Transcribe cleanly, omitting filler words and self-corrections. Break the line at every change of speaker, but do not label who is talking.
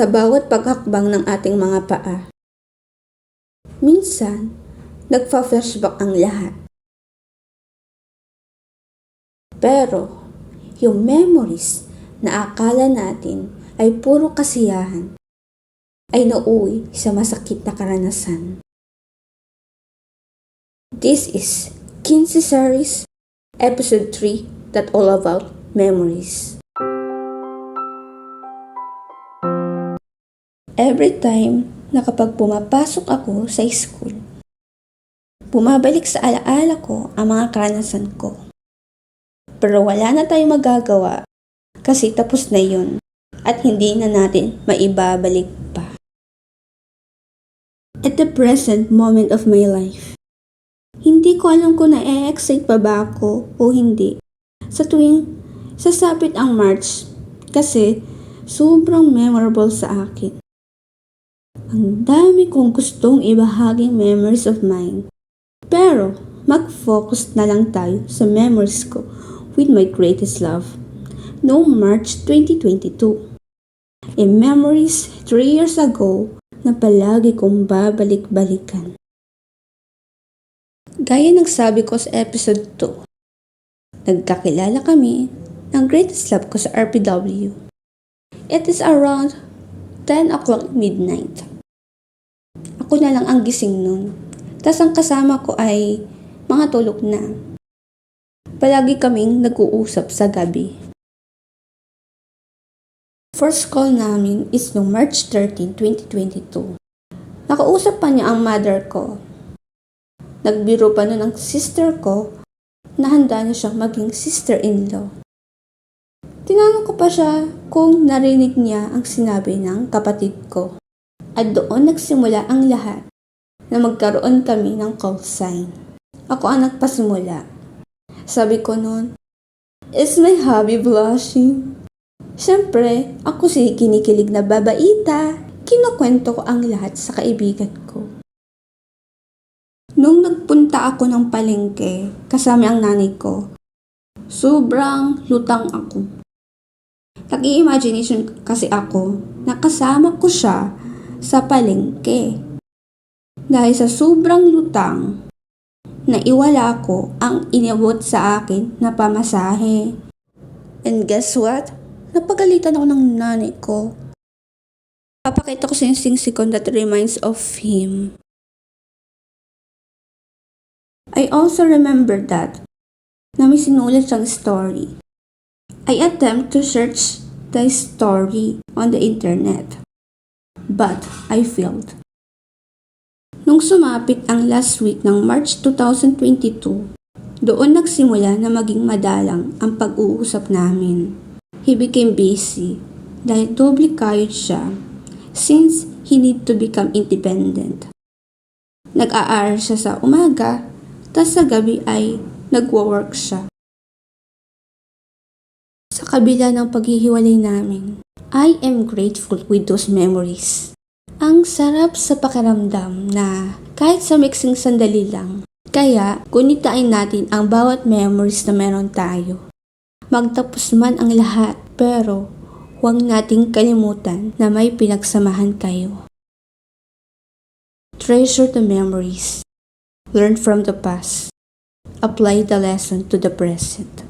sa bawat paghakbang ng ating mga paa. Minsan, nagfa-flashback ang lahat. Pero, yung memories na akala natin ay puro kasiyahan, ay nauwi sa masakit na karanasan. This is Kinsey Series, Episode 3, That All About Memories. Every time na kapag pumapasok ako sa school, bumabalik sa alaala ko ang mga karanasan ko. Pero wala na tayong magagawa kasi tapos na yun at hindi na natin maibabalik pa. At the present moment of my life, hindi ko alam kung na-excite pa ba ako o hindi sa tuwing sasapit ang March kasi sobrang memorable sa akin. Ang dami kong gustong ibahaging memories of mine. Pero mag-focus na lang tayo sa memories ko with my greatest love noong March 2022. A memories 3 years ago na palagi kong babalik-balikan. Gaya ng sabi ko sa episode 2, nagkakilala kami ng greatest love ko sa RPW. It is around 10 o'clock midnight. Ako na lang ang gising nun. Tas ang kasama ko ay mga tulog na. Palagi kaming nag-uusap sa gabi. First call namin is noong March 13, 2022. Nakausap pa niya ang mother ko. Nagbiro pa nun ang sister ko na handa na siyang maging sister-in-law. Tinanong ko pa siya kung narinig niya ang sinabi ng kapatid ko. At doon nagsimula ang lahat na magkaroon kami ng call sign. Ako ang nagpasimula. Sabi ko noon, "Is my hubby blushing?" Siyempre, ako si kinikilig na babaita. Kinukwento ko ang lahat sa kaibigan ko. Nung nagpunta ako ng palengke kasama ang nanay ko, sobrang lutang ako. Nag-i-imagination kasi ako na kasama ko siya sa palengke. Dahil sa sobrang lutang, naiwala ko ang inabot sa akin na pamasahe. And guess what? Napagalitan ako ng nanay ko. Papakita ko sa yung sing-sikon that reminds of him. I also remember that na may sinulat siyang story. I attempt to search the story on the internet. But I failed. Nung sumapit ang last week ng March 2022, doon nagsimula na maging madalang ang pag-uusap namin. He became busy dahil doble kayod siya since he need to become independent. Nag-aaral siya sa umaga, tas sa gabi ay nagwo-work siya. Sa kabila ng paghihiwalay namin, I am grateful with those memories. Ang sarap sa pakiramdam na kahit sa mixing sandali lang, kaya gunitain natin ang bawat memories na meron tayo. Magtapos man ang lahat, pero huwag nating kalimutan na may pinagsamahan kayo. Treasure the memories. Learn from the past. Apply the lesson to the present.